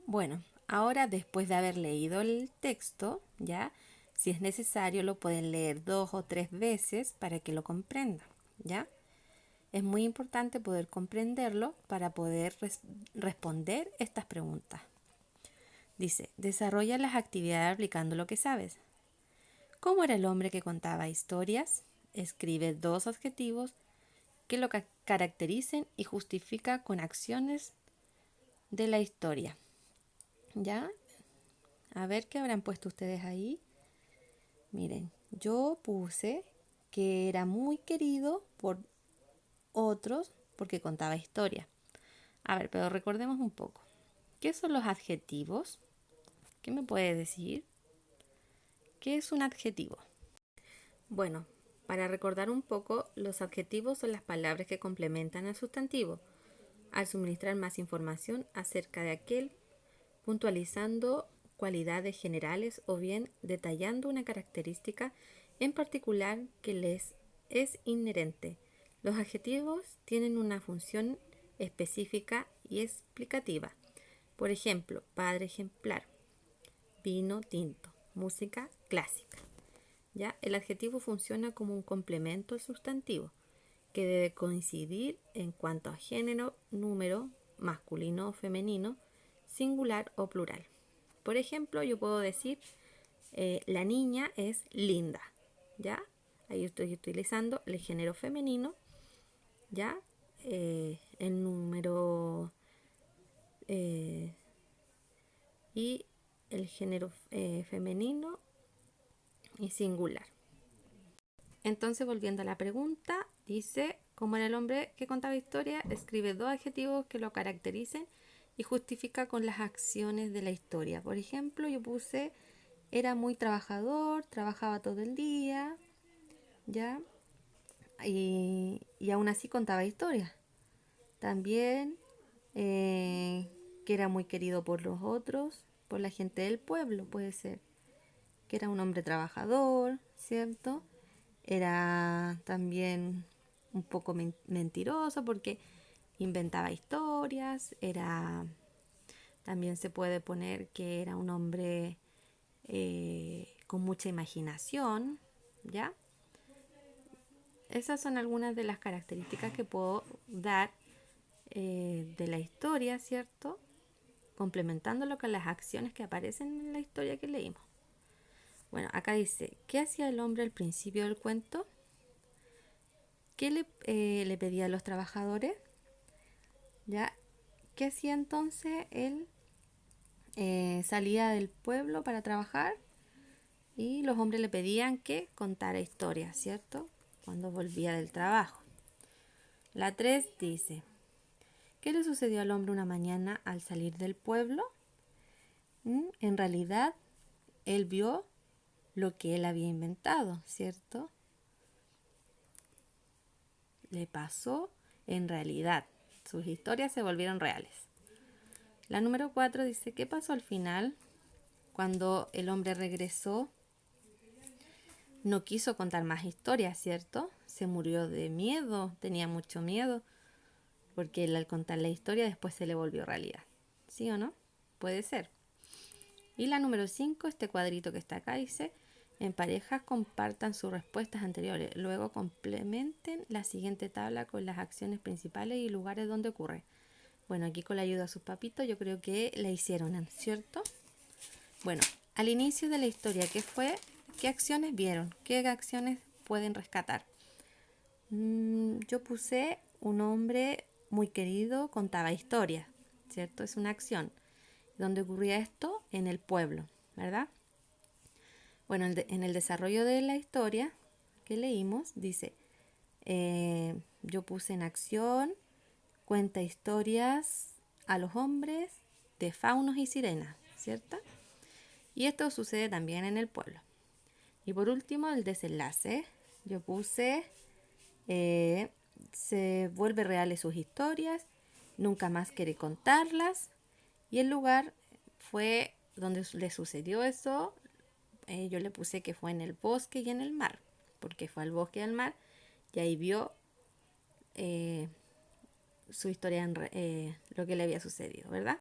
Bueno, ahora después de haber leído el texto, ya, si es necesario, lo pueden leer 2 o 3 veces para que lo comprendan, ¿ya? Es muy importante poder comprenderlo para poder responder estas preguntas. Dice, desarrolla las actividades aplicando lo que sabes. ¿Cómo era el hombre que contaba historias? Escribe 2 adjetivos que lo caractericen y justifica con acciones de la historia. ¿Ya? A ver qué habrán puesto ustedes ahí. Miren, yo puse que era muy querido por otros porque contaba historias. A ver, pero recordemos un poco. ¿Qué son los adjetivos? ¿Qué me puede decir? ¿Qué es un adjetivo? Bueno, para recordar un poco, los adjetivos son las palabras que complementan al sustantivo, al suministrar más información acerca de aquel, puntualizando cualidades generales o bien detallando una característica en particular que les es inherente. Los adjetivos tienen una función específica y explicativa. Por ejemplo, padre ejemplar, vino tinto, música clásica. ¿Ya? El adjetivo funciona como un complemento al sustantivo, que debe coincidir en cuanto a género, número, masculino o femenino, singular o plural. Por ejemplo, yo puedo decir, la niña es linda, ¿ya? Ahí estoy utilizando el género femenino, ¿ya? El número y el género femenino y singular. Entonces, volviendo a la pregunta, dice, como era el hombre que contaba historia, escribe 2 adjetivos que lo caractericen y justifica con las acciones de la historia. Por ejemplo, yo puse, era muy trabajador, trabajaba todo el día, ¿ya? Y aún así contaba historias. También que era muy querido por los otros, por la gente del pueblo, puede ser. Que era un hombre trabajador, ¿cierto? Era también un poco mentiroso porque inventaba historias, también se puede poner que era un hombre con mucha imaginación, ¿ya? Esas son algunas de las características que puedo dar de la historia, ¿cierto? Complementándolo con las acciones que aparecen en la historia que leímos. Bueno, acá dice, ¿qué hacía el hombre al principio del cuento? ¿Qué le pedía a los trabajadores? ¿Ya? ¿Qué hacía entonces? Él salía del pueblo para trabajar y los hombres le pedían que contara historias, ¿cierto? Cuando volvía del trabajo. La 3 dice, ¿qué le sucedió al hombre una mañana al salir del pueblo? En realidad, él vio lo que él había inventado, ¿cierto? Le pasó en realidad. Sus historias se volvieron reales. La número 4 dice, ¿qué pasó al final? Cuando el hombre regresó, no quiso contar más historias, ¿cierto? Se murió de miedo, tenía mucho miedo, porque él al contar la historia después se le volvió realidad. ¿Sí o no? Puede ser. Y la número 5, este cuadrito que está acá, dice, en parejas compartan sus respuestas anteriores, luego complementen la siguiente tabla con las acciones principales y lugares donde ocurre. Bueno, aquí con la ayuda de sus papitos yo creo que la hicieron, ¿cierto? Bueno, al inicio de la historia, ¿qué fue? ¿Qué acciones vieron? ¿Qué acciones pueden rescatar? Yo puse un hombre muy querido, contaba historias, ¿cierto? Es una acción. ¿Dónde ocurría esto? En el pueblo, ¿verdad? Bueno, en el desarrollo de la historia que leímos, dice, yo puse en acción, cuenta historias a los hombres de faunos y sirenas, ¿cierto? Y esto sucede también en el pueblo. Y por último, el desenlace. Yo puse, se vuelve reales sus historias, nunca más quiere contarlas. Y el lugar fue donde le sucedió eso. Yo le puse que fue en el bosque y en el mar, porque fue al bosque y al mar y ahí vio su historia, lo que le había sucedido, ¿verdad?